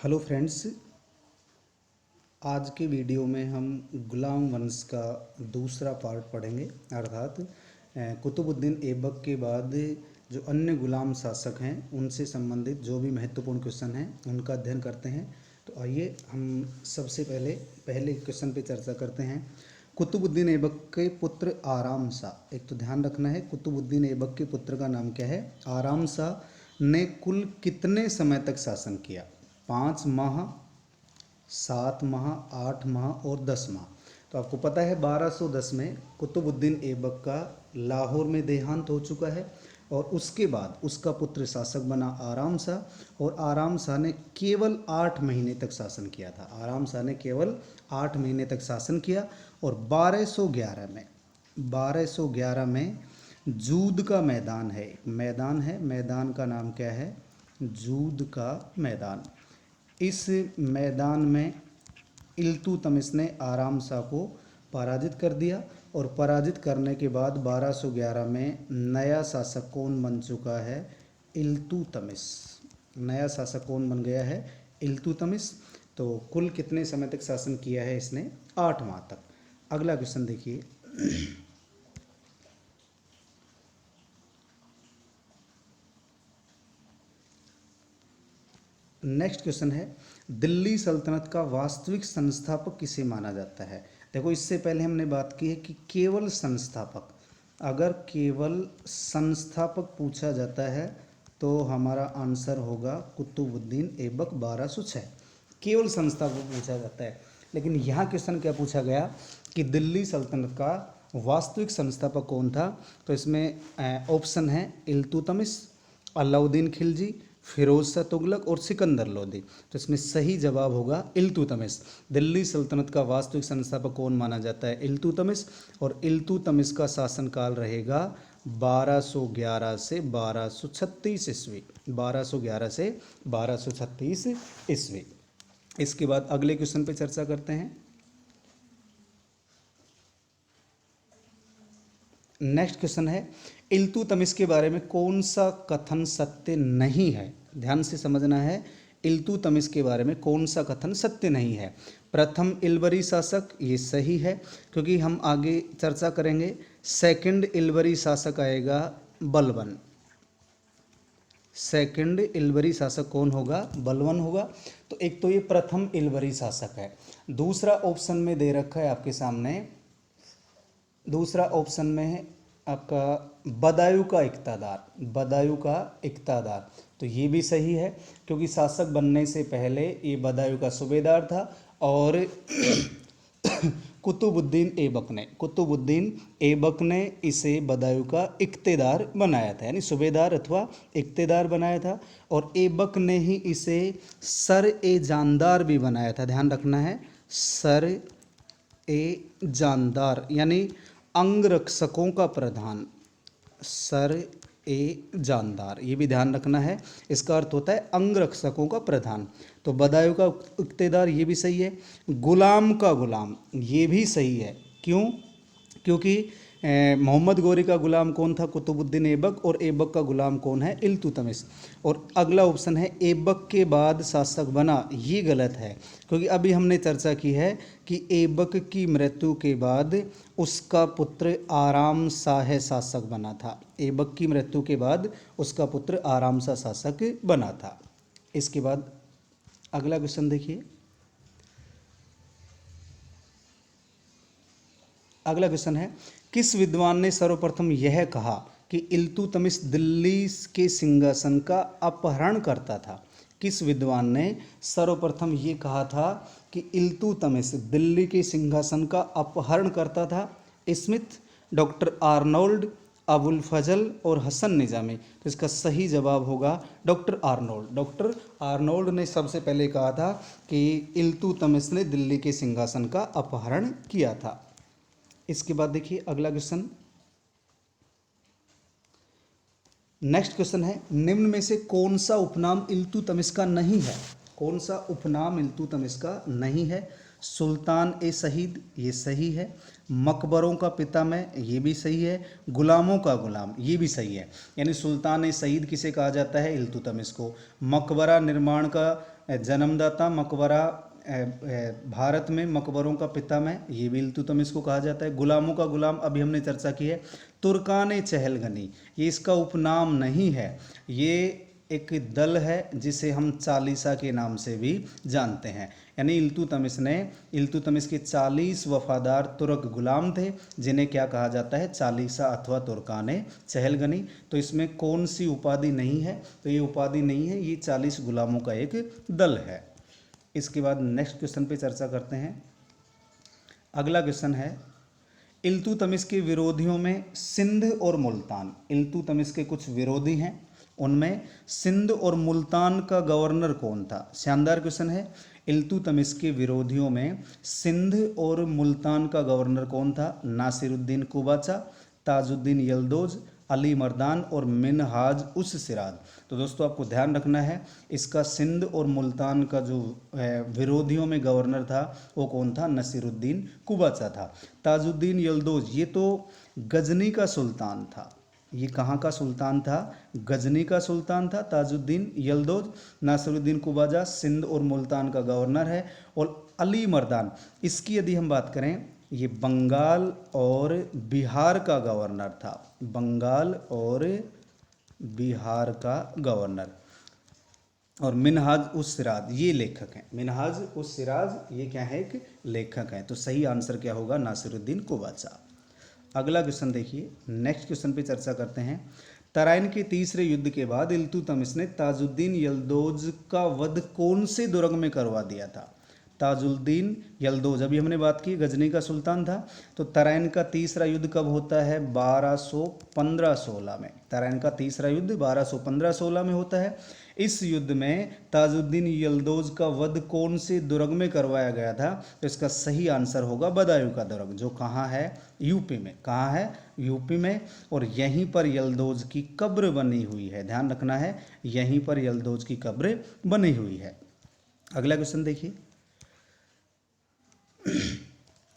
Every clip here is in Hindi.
हेलो फ्रेंड्स, आज के वीडियो में हम गुलाम वंश का दूसरा पार्ट पढ़ेंगे। अर्थात कुतुबुद्दीन ऐबक के बाद जो अन्य गुलाम शासक हैं उनसे संबंधित जो भी महत्वपूर्ण क्वेश्चन हैं उनका अध्ययन करते हैं। तो आइए हम सबसे पहले क्वेश्चन पे चर्चा करते हैं। कुतुबुद्दीन ऐबक के पुत्र आराम शाह, एक तो ध्यान रखना है कुतुबुद्दीन ऐबक के पुत्र का नाम क्या है। आराम शाह ने कुल कितने समय तक शासन किया? 5 माह, 7 माह, 8 माह और 10 माह। तो आपको पता है 1210 में कुतुबुद्दीन ऐबक का लाहौर में देहांत हो चुका है और उसके बाद उसका पुत्र शासक बना आराम शाह, और आराम शाह ने केवल 8 महीने तक शासन किया था। आराम शाह ने केवल 8 महीने तक शासन किया और 1211 में जूद का मैदान है, मैदान का नाम क्या है? जूद का मैदान। इस मैदान में इल्तुतमिश ने आराम शाह को पराजित कर दिया और पराजित करने के बाद 1211 में नया शासक कौन बन चुका है? इल्तुतमिश। नया शासक कौन बन गया है? इल्तुतमिश। तो कुल कितने समय तक शासन किया है इसने? 8 माह तक। अगला क्वेश्चन देखिए। नेक्स्ट क्वेश्चन है, दिल्ली सल्तनत का वास्तविक संस्थापक किसे माना जाता है? देखो, इससे पहले हमने बात की है कि केवल संस्थापक, अगर केवल संस्थापक पूछा जाता है तो हमारा आंसर होगा कुतुबुद्दीन ऐबक 1206। केवल संस्थापक पूछा जाता है। लेकिन यहाँ क्वेश्चन क्या पूछा गया कि दिल्ली सल्तनत का वास्तविक संस्थापक कौन था? तो इसमें ऑप्शन है इल्तुतमिश, अलाउद्दीन खिलजी, फिरोज शाह तुगलक और सिकंदर लोदी। तो इसमें सही जवाब होगा इल्तुतमिश। दिल्ली सल्तनत का वास्तविक संस्थापक कौन माना जाता है? इल्तुतमिश। और इल्तुतमिश का शासनकाल रहेगा 1211 से 1236 ईस्वी। 1211 से 1236 ईस्वी। इसके बाद अगले क्वेश्चन पे चर्चा करते हैं। नेक्स्ट क्वेश्चन है, इल्तुतमिश के बारे में कौन सा कथन सत्य नहीं है? ध्यान से समझना है, इल्तुतमिश के बारे में कौन सा कथन सत्य नहीं है। प्रथम इल्बरी शासक, ये सही है क्योंकि हम आगे चर्चा करेंगे। सेकंड इल्बरी शासक आएगा बलबन। सेकंड इल्बरी शासक कौन होगा? बलबन होगा। तो एक तो ये प्रथम इल्बरी शासक है। दूसरा ऑप्शन में दे रखा है आपके सामने, दूसरा ऑप्शन में है आपका बदायूं का इक़्तिदार। बदायूं का इक़्तिदार, तो ये भी सही है क्योंकि शासक बनने से पहले ये बदायूं का सूबेदार था और कुतुबुद्दीन ऐबक ने इसे बदायूं का इक़्तिदार बनाया था, यानी सूबेदार अथवा इक़्तिदार बनाया था। और ऐबक ने ही इसे सर ए जानदार भी बनाया था। ध्यान रखना है, सर ए जानदार यानी अंगरक्षकों का प्रधान, सर ए जानदार, ये भी ध्यान रखना है। इसका अर्थ होता है अंगरक्षकों का प्रधान। तो बदायूं का इक़्तिदार, ये भी सही है। गुलाम का गुलाम, ये भी सही है। क्यों? क्योंकि मोहम्मद गोरी का गुलाम कौन था? कुतुबुद्दीन ऐबक। और ऐबक का गुलाम कौन है? इल्तुतमिश। और अगला ऑप्शन है ऐबक के बाद शासक बना, ये गलत है क्योंकि अभी हमने चर्चा की है कि ऐबक की मृत्यु के बाद उसका पुत्र आराम शाह शासक बना था। ऐबक की मृत्यु के बाद उसका पुत्र आराम शाह शासक बना था। इसके बाद अगला क्वेश्चन देखिए। अगला क्वेश्चन है, किस विद्वान ने सर्वप्रथम यह कहा कि इल्तुतमिश दिल्ली के सिंहासन का अपहरण करता था? किस विद्वान ने सर्वप्रथम ये कहा था कि इल्तुतमिश दिल्ली के सिंहासन का अपहरण करता था? स्मिथ, डॉक्टर आर्नोल्ड, अबुल फजल और हसन निजामी। तो इसका सही जवाब होगा डॉक्टर आर्नोल्ड। डॉक्टर आर्नोल्ड ने सबसे पहले कहा था कि इल्तुतमिश ने दिल्ली के सिंहासन का अपहरण किया था। इसके बाद देखिए अगला क्वेश्चन। नेक्स्ट क्वेश्चन है, निम्न में से कौन सा उपनाम इल्तुतमिश का नहीं है? कौन सा उपनाम इल्तुतमिश का नहीं है? सुल्तान ए शहीद, ये सही है। मकबरों का पिता मैं, ये भी सही है। गुलामों का गुलाम, ये भी सही है। यानी सुल्तान ए शहीद किसे कहा जाता है? इल्तुतमिश को। मकबरा निर्माण का जन्मदाता, मकबरा भारत में मकबरों का पिता मैं, ये भी इल्तुतमिश को कहा जाता है। गुलामों का गुलाम अभी हमने चर्चा की है। तुर्कान चहलगनी, ये इसका उपनाम नहीं है, ये एक दल है जिसे हम चालीसा के नाम से भी जानते हैं। यानी इल्तुतमिश के 40 वफादार तुर्क गुलाम थे जिन्हें क्या कहा जाता है? चालीसा अथवा तुर्कान चहलगनी। तो इसमें कौन सी उपाधि नहीं है? तो ये उपाधि नहीं है, ये 40 गुलामों का एक दल है। इसके बाद नेक्स्ट क्वेश्चन पे चर्चा करते हैं। अगला क्वेश्चन है, इल्तुतमिश के विरोधियों में सिंध और मुल्तान। इल्तुतमिश के कुछ विरोधी हैं, उनमें सिंध और मुल्तान का गवर्नर कौन था? शानदार क्वेश्चन है। इल्तुतमिश के विरोधियों में सिंध और मुल्तान का गवर्नर कौन था? नासिरुद्दीन कुबाचा, ताजुद्दीन यल्दोज, अली मर्दान और मिनहाज उस सिराज। तो दोस्तों आपको ध्यान रखना है, इसका सिंध और मुल्तान का जो विरोधियों में गवर्नर था वो कौन था? नसीरुद्दीन कुबाचा था। ताजुद्दीन यल्दोज, ये तो गजनी का सुल्तान था। ये कहाँ का सुल्तान था? गजनी का सुल्तान था ताजुद्दीन यल्दोज। नासिरुद्दीन कुबाजा सिंध और मुल्तान का गवर्नर है। और अली मर्दान, इसकी यदि हम बात करें, ये बंगाल और बिहार का गवर्नर था। बंगाल और बिहार का गवर्नर। और मिनहाज उस सिराज, ये लेखक हैं। मिनहाज उस सिराज, ये क्या है? एक लेखक हैं। तो सही आंसर क्या होगा? नासिरुद्दीन कुबाचा। अगला क्वेश्चन देखिए, नेक्स्ट क्वेश्चन पे चर्चा करते हैं। तराइन के तीसरे युद्ध के बाद इल्तुतमिश ने ताजुद्दीन यल्दोज का वध कौन से दुर्ग में करवा दिया था? ताजुद्दीन यल्दोज, अभी हमने बात की गजनी का सुल्तान था। तो तराइन का तीसरा युद्ध कब होता है? 1215-16 में। तराइन का तीसरा युद्ध 1215-16 में होता है। इस युद्ध में ताजुद्दीन यल्दोज का वध कौन से दुर्ग में करवाया गया था? तो इसका सही आंसर होगा बदायूं का दुर्ग, जो कहाँ है? यूपी में। कहाँ है? यूपी में। और यहीं पर यल्दोज की कब्र बनी हुई है, ध्यान रखना है, यहीं पर यल्दोज की कब्र बनी हुई है। अगला क्वेश्चन देखिए,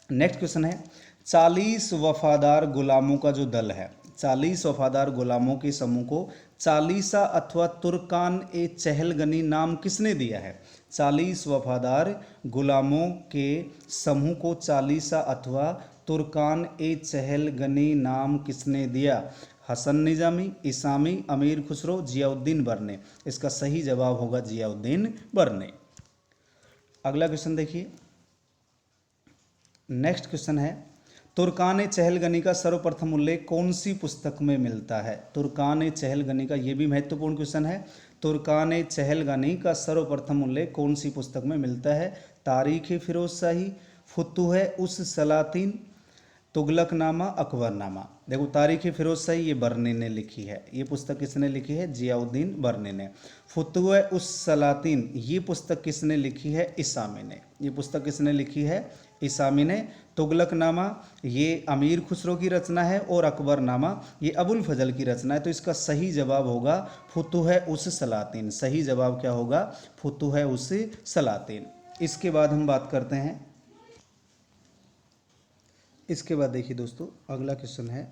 नेक्स्ट क्वेश्चन है, 40 वफादार गुलामों का जो दल है, 40 वफादार गुलामों के समूह को चालीसा अथवा तुर्कान ए चहलगनी नाम किसने दिया है? 40 वफादार गुलामों के समूह को चालीसा अथवा तुर्कान ए चहलगनी नाम किसने दिया? हसन निजामी, इसामी, अमीर खुसरो, जियाउद्दीन बरने। इसका सही जवाब होगा जियाउद्दीन बरने। अगला क्वेश्चन देखिए, नेक्स्ट क्वेश्चन है, तुर्कान चहलगनी का सर्वप्रथम उल्लेख कौन सी पुस्तक में मिलता है? तुर्कान चहलगनी का, ये भी महत्वपूर्ण क्वेश्चन है। तुर्कान चहलगनी का सर्वप्रथम उल्लेख कौन सी पुस्तक में मिलता है? तारीख फिरोज शाही, फुतुह उस सलातीन, तुगलकनामा, अकबरनामा। देखो तारीख फिरोज शाही ये बरने ने लिखी है, ये पुस्तक किसने लिखी है? जियाउद्दीन बरने ने। फुतुह उस सलातीन, ये पुस्तक किसने लिखी है? इसामी ने। ये पुस्तक किसने लिखी है? इसामी ने। तुगलकनामा ये अमीर खुसरो की रचना है और अकबरनामा ये अबुल फजल की रचना है। तो इसका सही जवाब होगा फुतुह उस सलातीन। सही जवाब क्या होगा? फुतुह उस सलातीन। इसके बाद हम बात करते हैं, इसके बाद देखिए दोस्तों अगला क्वेश्चन है,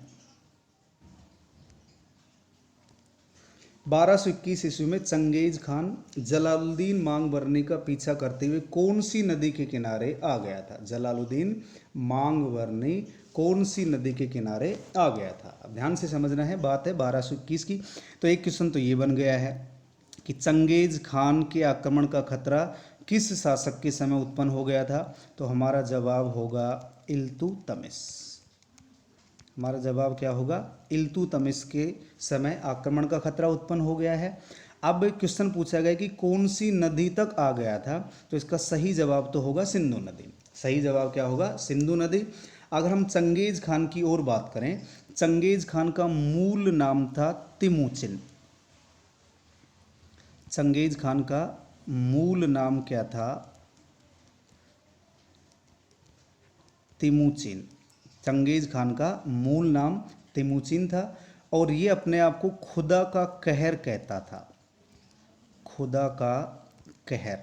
1221 ईस्वी में चंगेज खान जलालुद्दीन मांग बरनी का पीछा करते हुए कौन सी नदी के किनारे आ गया था? जलालुद्दीन मांग बरनी कौन सी नदी के किनारे आ गया था? अब ध्यान से समझना है, बात है 1221 की। तो एक क्वेश्चन तो ये बन गया है कि चंगेज खान के आक्रमण का खतरा किस शासक के समय उत्पन्न हो गया था? तो हमारा जवाब होगा इल्तुतमिश। हमारा जवाब क्या होगा? इल्तुतमिश के समय आक्रमण का खतरा उत्पन्न हो गया है। अब क्वेश्चन पूछा गया कि कौन सी नदी तक आ गया था? तो इसका सही जवाब तो होगा सिंधु नदी। सही जवाब क्या होगा? सिंधु नदी। अगर हम चंगेज खान की ओर बात करें, चंगेज खान का मूल नाम था तिमुचिन। चंगेज खान का मूल नाम क्या था? तिमुचिन। चंगेज खान का मूल नाम तिमुचिन था और ये अपने आप को खुदा का कहर कहता था। खुदा का कहर।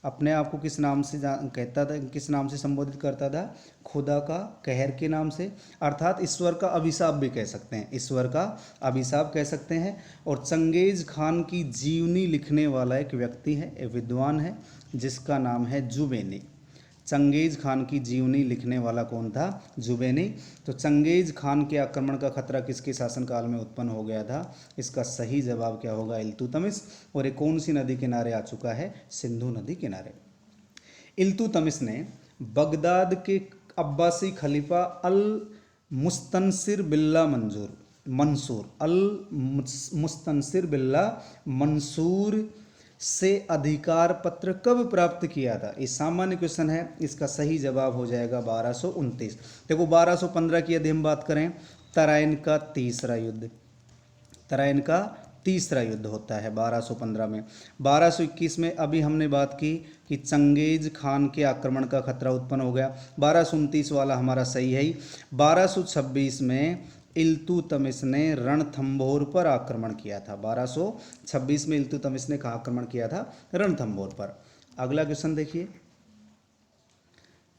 अपने आप को किस नाम से कहता था, किस नाम से संबोधित करता था? खुदा का कहर के नाम से, अर्थात ईश्वर का अभिशाप भी कह सकते हैं, ईश्वर का अभिशाप कह सकते हैं। और चंगेज खान की जीवनी लिखने वाला एक व्यक्ति है, एक विद्वान है, जिसका नाम है जुबैनी। चंगेज खान की जीवनी लिखने वाला कौन था? जुबैनी। तो चंगेज खान के आक्रमण का खतरा किसके शासनकाल में उत्पन्न हो गया था? इसका सही जवाब क्या होगा? इल्तुतमिश। और ये कौन सी नदी किनारे आ चुका है? सिंधु नदी किनारे। इल्तुतमिश ने बगदाद के अब्बासी खलीफा अल मुस्तनसिर बिल्ला मंसूर अल मुस्तनसिर बिल्ला मंसूर से अधिकार पत्र कब प्राप्त किया था? ये सामान्य क्वेश्चन है, इसका सही जवाब हो जाएगा 1229। देखो 1215 की यदि हम बात करें, तराइन का तीसरा युद्ध, तराइन का तीसरा युद्ध होता है 1215 में। 1221 में अभी हमने बात की कि चंगेज खान के आक्रमण का खतरा उत्पन्न हो गया, 1229 वाला हमारा सही है ही। 1226 में इल्तुतमिश ने रणथंभौर पर आक्रमण किया था। 1226 में इल्तुतमिश ने कहाँ आक्रमण किया था? रणथंभौर पर। अगला क्वेश्चन देखिए,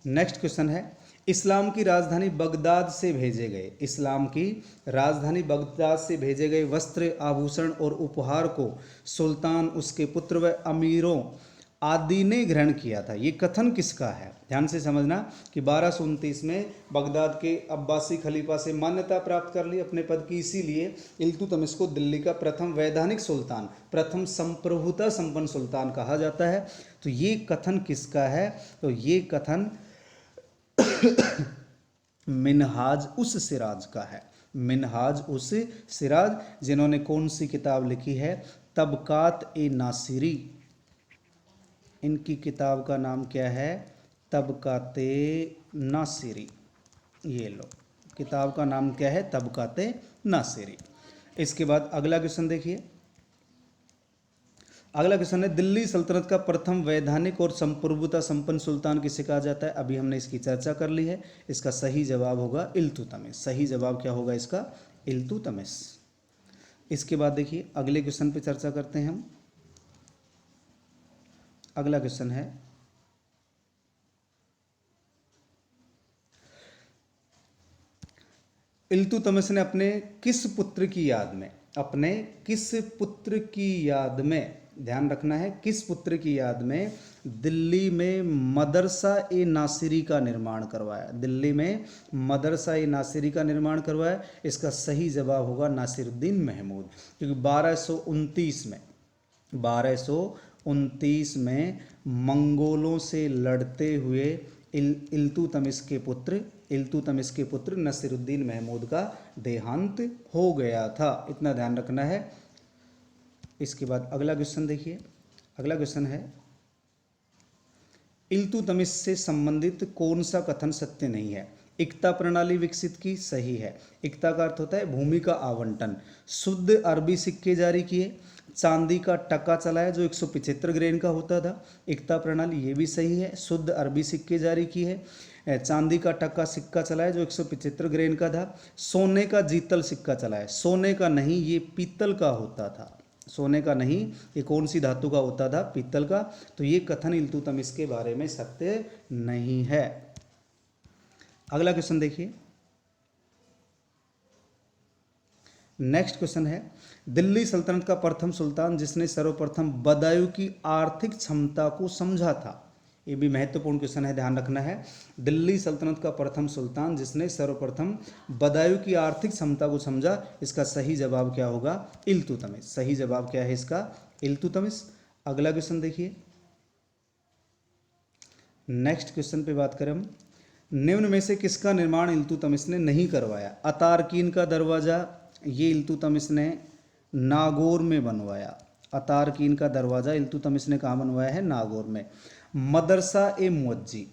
नेक्स्ट क्वेश्चन है, इस्लाम की राजधानी बगदाद से भेजे गए, इस्लाम की राजधानी बगदाद से भेजे गए वस्त्र, आभूषण और उपहार को सुल्तान, उसके पुत्र व अमीरों आदि ने ग्रहण किया था। ये कथन किसका है? ध्यान से समझना कि 1229 में बगदाद के अब्बासी खलीफा से मान्यता प्राप्त कर ली अपने पद की, इसीलिए इल्तुतमिश को दिल्ली का प्रथम वैधानिक सुल्तान, प्रथम संप्रभुता संपन्न सुल्तान कहा जाता है। तो ये कथन किसका है? तो ये कथन मिनहाज उस सिराज का है, मिनहाज उस सिराज, जिन्होंने कौन सी किताब लिखी है? तबकात ए नासिरी। इनकी किताब का नाम क्या है? तबकाते नासिरी। ये लो, किताब का नाम क्या है? तबकाते नासिरी। इसके बाद अगला क्वेश्चन देखिए, अगला क्वेश्चन है, दिल्ली सल्तनत का प्रथम वैधानिक और संप्रभुता संपन्न सुल्तान किसे कहा जाता है? अभी हमने इसकी चर्चा कर ली है, इसका सही जवाब होगा इल्तुतमिश। सही जवाब क्या होगा इसका? इल्तुतमिश। इसके बाद देखिए अगले क्वेश्चन पे चर्चा करते हैं हम। अगला क्वेश्चन है, इल्तुतमिश ने अपने किस पुत्र की याद में, अपने किस पुत्र की याद में, ध्यान रखना है, किस पुत्र की याद में दिल्ली में मदरसा ए नासिरी का निर्माण करवाया? दिल्ली में मदरसा ए नासिरी का निर्माण करवाया। इसका सही जवाब होगा नासिरुद्दीन महमूद, क्योंकि 1229 में मंगोलों से लड़ते हुए इल्तुतमिश के पुत्र नसीरुद्दीन महमूद का देहांत हो गया था। इतना ध्यान रखना है। इसके बाद अगला क्वेश्चन देखिए, अगला क्वेश्चन है, इल्तुतमिश से संबंधित कौन सा कथन सत्य नहीं है? इक्ता प्रणाली विकसित की, सही है। इक्ता का अर्थ होता है भूमि का आवंटन। शुद्ध अरबी सिक्के जारी किए, चांदी का टका चलाया जो 175 ग्रेन का होता था। इक्ता प्रणाली, ये भी सही है। शुद्ध अरबी सिक्के जारी की है, चांदी का टका सिक्का चलाया जो 175 ग्रेन का था। सोने का जीतल सिक्का चलाया, सोने का नहीं, ये पीतल का होता था, सोने का नहीं, ये कौन सी धातु का होता था? पीतल का। तो ये कथन इल्तुतमिश के बारे में सत्य नहीं है। अगला क्वेश्चन देखिए, नेक्स्ट क्वेश्चन है, दिल्ली सल्तनत का प्रथम सुल्तान जिसने सर्वप्रथम बदायूं की आर्थिक क्षमता को समझा था। ये भी महत्वपूर्ण क्वेश्चन है, ध्यान रखना है। दिल्ली सल्तनत का प्रथम सुल्तान जिसने सर्वप्रथम बदायूं की आर्थिक क्षमता को समझा, इसका सही जवाब क्या होगा? इल्तुतमिश। सही जवाब क्या है इसका? इल्तुतमिश। अगला क्वेश्चन देखिए, नेक्स्ट क्वेश्चन पे बात करें हम, निम्न में से किसका निर्माण इल्तुतमिश ने नहीं करवाया? अतारकीन का दरवाज़ा, ये इल्तुतमिश ने नागौर में बनवाया। अतारकीन का दरवाज़ा इल्तुतमिश ने कहाँ बनवाया है? नागौर में। मदरसा ए मुअज्जी,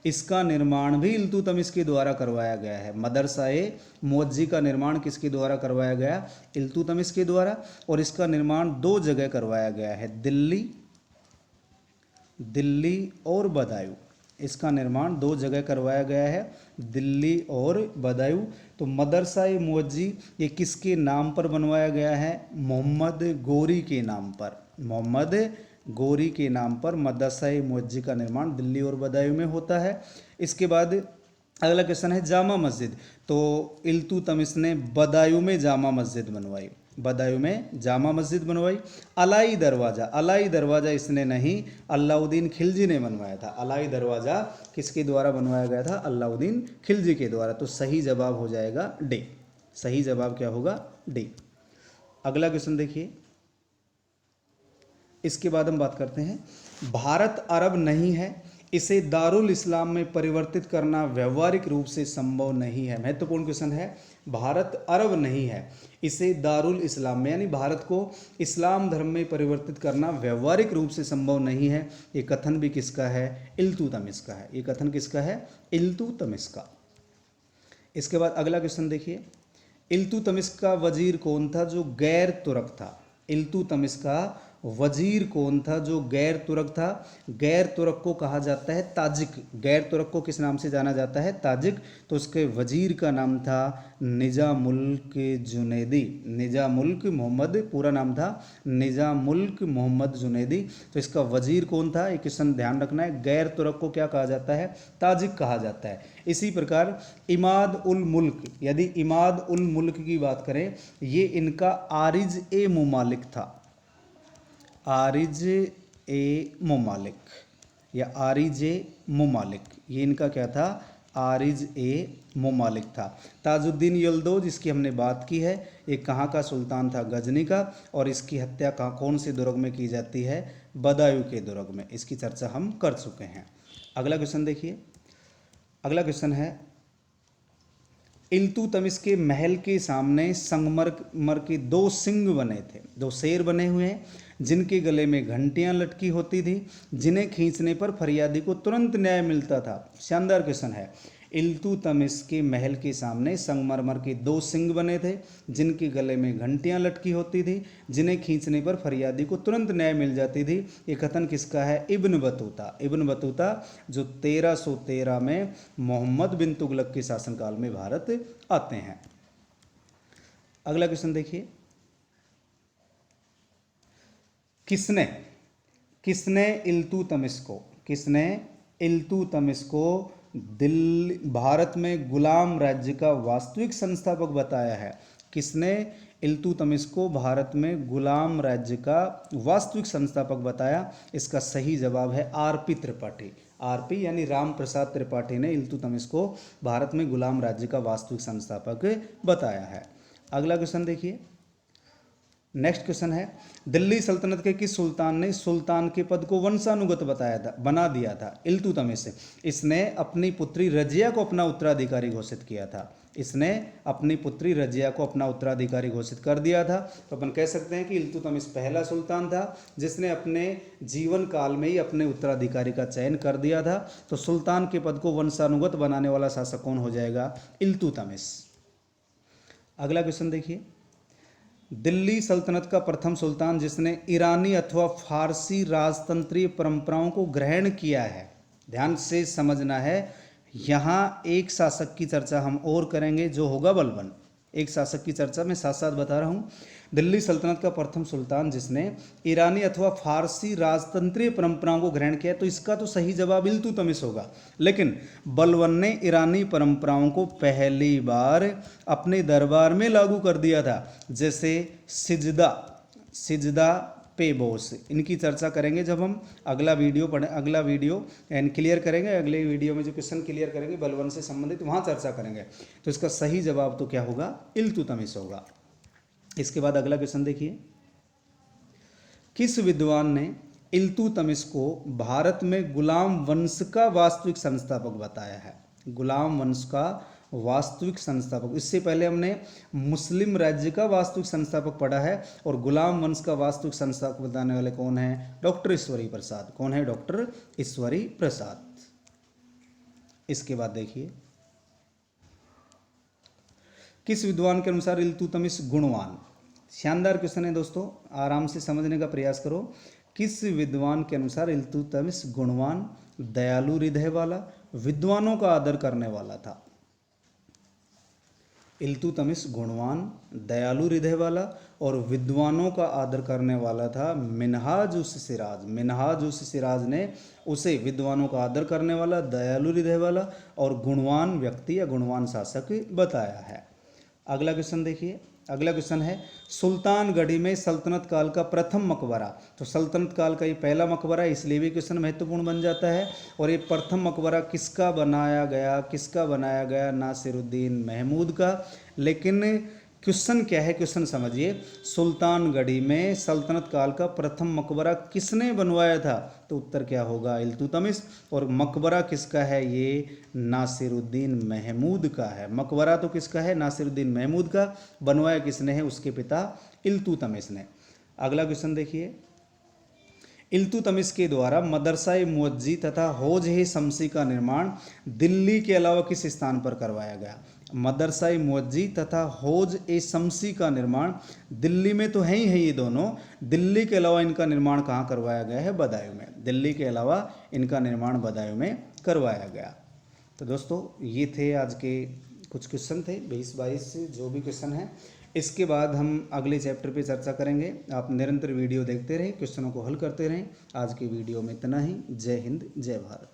इसका निर्माण भी इल्तुतमिश के द्वारा करवाया गया है। मदरसा ए मुअज्जी का निर्माण किसके द्वारा करवाया गया? इल्तुतमिश के द्वारा। और इसका निर्माण 2 जगह करवाया गया है, दिल्ली और बदायूं। इसका निर्माण 2 जगह करवाया गया है, दिल्ली और बदायूं। तो मदरसा ए मुअज्जी ये किसके नाम पर बनवाया गया है? मोहम्मद गोरी के नाम पर, मोहम्मद गौरी के नाम पर मदरसा-ए मुअज्जज का निर्माण दिल्ली और बदायूं में होता है। इसके बाद अगला क्वेश्चन है जामा मस्जिद। तो इल्तुतमिश ने बदायूं में जामा मस्जिद बनवाई, बदायूं में जामा मस्जिद बनवाई। अलाई दरवाज़ा, अलाई दरवाज़ा इसने नहीं, अलाउद्दीन खिलजी ने बनवाया था। अलाई दरवाज़ा किसके द्वारा बनवाया गया था? अलाउद्दीन खिलजी के द्वारा। तो सही जवाब हो जाएगा डी। सही जवाब क्या होगा? डी। अगला क्वेश्चन देखिए, इसके बाद हम बात करते हैं भारत अरब नहीं है, इसे दारुल इस्लाम में परिवर्तित करना व्यवहारिक रूप से संभव नहीं है। महत्वपूर्ण क्वेश्चन है, भारत अरब नहीं है, इसे दारुल इस्लाम में यानी भारत को इस्लाम धर्म में परिवर्तित करना व्यवहारिक रूप से संभव नहीं है। ये कथन भी किसका है? इल्तुतमिश का है। ये कथन किसका है? इल्तुतमिश का। इसके बाद अगला क्वेश्चन देखिए, इल्तुतमिश का वजीर कौन था जो गैर तुर्क था? इल्तुतमिश का वजीर कौन था जो गैर तुर्क था? गैर तुर्क को कहा जाता है ताजिक। गैर तुर्क को किस नाम से जाना जाता है? ताजिक। तो उसके वजीर का नाम था निजामुल्क जुनैदी। निजामुल्क मोहम्मद, पूरा नाम था निजामुल्क मोहम्मद जुनैदी। तो इसका वजीर कौन था? एक क्वेश्चन ध्यान रखना है। गैर तुर्क को क्या कहा जाता है? ताजिक कहा जाता है। इसी प्रकार इमाद उल मुल्क, यदि इमाद उल मुल्क की बात करें, ये इनका आरिज ए मुमालिक था। आरिज ए मुमालिक या आरिज ए मुमालिक, ये इनका क्या था? आरिज ए मुमालिक था। ताजुद्दीन यल्दौज जिसकी हमने बात की है, ये कहाँ का सुल्तान था? गजनी का। और इसकी हत्या कौन से दुर्ग में की जाती है? बदायूं के दुर्ग में। इसकी चर्चा हम कर चुके हैं। अगला क्वेश्चन देखिए, अगला क्वेश्चन है इल्तुतमिश के महल के सामने संगमरमर के 2 सिंह बने थे, 2 शेर बने हुए हैं, जिनके गले में घंटियां लटकी होती थी, जिन्हें खींचने पर फरियादी को तुरंत न्याय मिलता था। शानदार क्वेश्चन है। इल्तुतमिश के महल के सामने संगमरमर के 2 सिंह बने थे, जिनके गले में घंटियां लटकी होती थी, जिन्हें खींचने पर फरियादी को तुरंत न्याय मिल जाती थी। ये कथन किसका है? Ibn Battuta. इब्न बतूता जो 1313 में मोहम्मद बिन तुगलक के शासनकाल में भारत आते हैं। अगला क्वेश्चन देखिए, किसने इल्तुतमिश को दिल्ली भारत में गुलाम राज्य का वास्तविक संस्थापक बताया है? किसने इल्तुतमिश को भारत में गुलाम राज्य का वास्तविक संस्थापक बताया? इसका सही जवाब है आरपी त्रिपाठी। आरपी यानी राम प्रसाद त्रिपाठी ने इल्तुतमिश को भारत में गुलाम राज्य का वास्तविक संस्थापक बताया है। अगला क्वेश्चन देखिए, नेक्स्ट क्वेश्चन है दिल्ली सल्तनत के किस सुल्तान ने सुल्तान के पद को वंशानुगत बना दिया था? इल्तुतमिश। इसने अपनी पुत्री रजिया को अपना उत्तराधिकारी घोषित किया था। इसने अपनी पुत्री रजिया को अपना उत्तराधिकारी घोषित कर दिया था। तो अपन कह सकते हैं कि इल्तुतमिश पहला सुल्तान था जिसने अपने जीवन काल में ही अपने उत्तराधिकारी का चयन कर दिया था। तो सुल्तान के पद को वंशानुगत बनाने वाला शासक कौन हो जाएगा? इल्तुतमिश। अगला क्वेश्चन देखिए, दिल्ली सल्तनत का प्रथम सुल्तान जिसने ईरानी अथवा फारसी राजतंत्रीय परंपराओं को ग्रहण किया है। ध्यान से समझना है, यहाँ एक शासक की चर्चा हम और करेंगे जो होगा बलबन। एक शासक की चर्चा मैं साथ साथ बता रहा हूँ। दिल्ली सल्तनत का प्रथम सुल्तान जिसने ईरानी अथवा फारसी राजतंत्रीय परंपराओं को ग्रहण किया, तो इसका तो सही जवाब इल्तुतमिश होगा। लेकिन बलबन ने ईरानी परंपराओं को पहली बार अपने दरबार में लागू कर दिया था, जैसे सिजदा पेबोस। इनकी चर्चा करेंगे जब हम अगला वीडियो क्लियर करेंगे। अगले वीडियो में जो क्वेश्चन क्लियर करेंगे बलबन से संबंधित, वहाँ चर्चा करेंगे। तो इसका सही जवाब तो क्या होगा? इल्तुतमिश होगा। इसके बाद अगला क्वेश्चन देखिए, किस विद्वान ने इल्तुतमिश को भारत में गुलाम वंश का वास्तविक संस्थापक बताया है? गुलाम वंश का वास्तविक संस्थापक। इससे पहले हमने मुस्लिम राज्य का वास्तविक संस्थापक पढ़ा है, और गुलाम वंश का वास्तविक संस्थापक बताने वाले कौन है? डॉक्टर ईश्वरी प्रसाद। कौन है? डॉक्टर ईश्वरी प्रसाद। इसके बाद देखिए, किस विद्वान के अनुसार इल्तुतमिश गुणवान? शानदार क्वेश्चन है दोस्तों, आराम से समझने का प्रयास करो। किस विद्वान के अनुसार इल्तुतमिश गुणवान, दयालु हृदय वाला, विद्वानों का आदर करने वाला था? इल्तुतमिश गुणवान, दयालु हृदय वाला और विद्वानों का आदर करने वाला था। मिन्हाज उस सिराज, मिन्हाज उस सिराज ने उसे विद्वानों का आदर करने वाला, दयालु हृदय वाला और गुणवान व्यक्ति या गुणवान शासक बताया है। अगला क्वेश्चन देखिए। अगला क्वेश्चन है सुल्तानगढ़ी में सल्तनत काल का प्रथम मकबरा। तो सल्तनत काल का ये पहला मकबरा है, इसलिए भी क्वेश्चन महत्वपूर्ण बन जाता है। और ये प्रथम मकबरा किसका बनाया गया, किसका बनाया गया? नासिरुद्दीन महमूद का। लेकिन क्वेश्चन क्या है, क्वेश्चन समझिए। सुल्तानगढ़ी में सल्तनत काल का प्रथम मकबरा किसने बनवाया था? तो उत्तर क्या होगा? इल्तुतमिश। और मकबरा किसका है? ये नासिरुद्दीन महमूद का है। मकबरा तो किसका है? नासिरुद्दीन महमूद का। बनवाया किसने है? उसके पिता इल्तुतमिश ने। अगला क्वेश्चन देखिए। इल्तुतमिश के द्वारा मदरसा-ए मुअज्जी तथा हौज-ए शमसी का निर्माण दिल्ली के अलावा किस स्थान पर करवाया गया? मदरसा-ए मुअज्जी तथा हौज-ए शमसी का निर्माण दिल्ली में तो है ही है ये दोनों, दिल्ली के अलावा इनका निर्माण कहाँ करवाया गया है? बदायूं में। दिल्ली के अलावा इनका निर्माण बदायूं में करवाया गया। तो दोस्तों ये थे आज के कुछ क्वेश्चन थे, 20-22 से जो भी क्वेश्चन है। इसके बाद हम अगले चैप्टर पे चर्चा करेंगे। आप निरंतर वीडियो देखते रहें, क्वेश्चनों को हल करते रहें। आज की वीडियो में इतना ही। जय हिंद, जय भारत।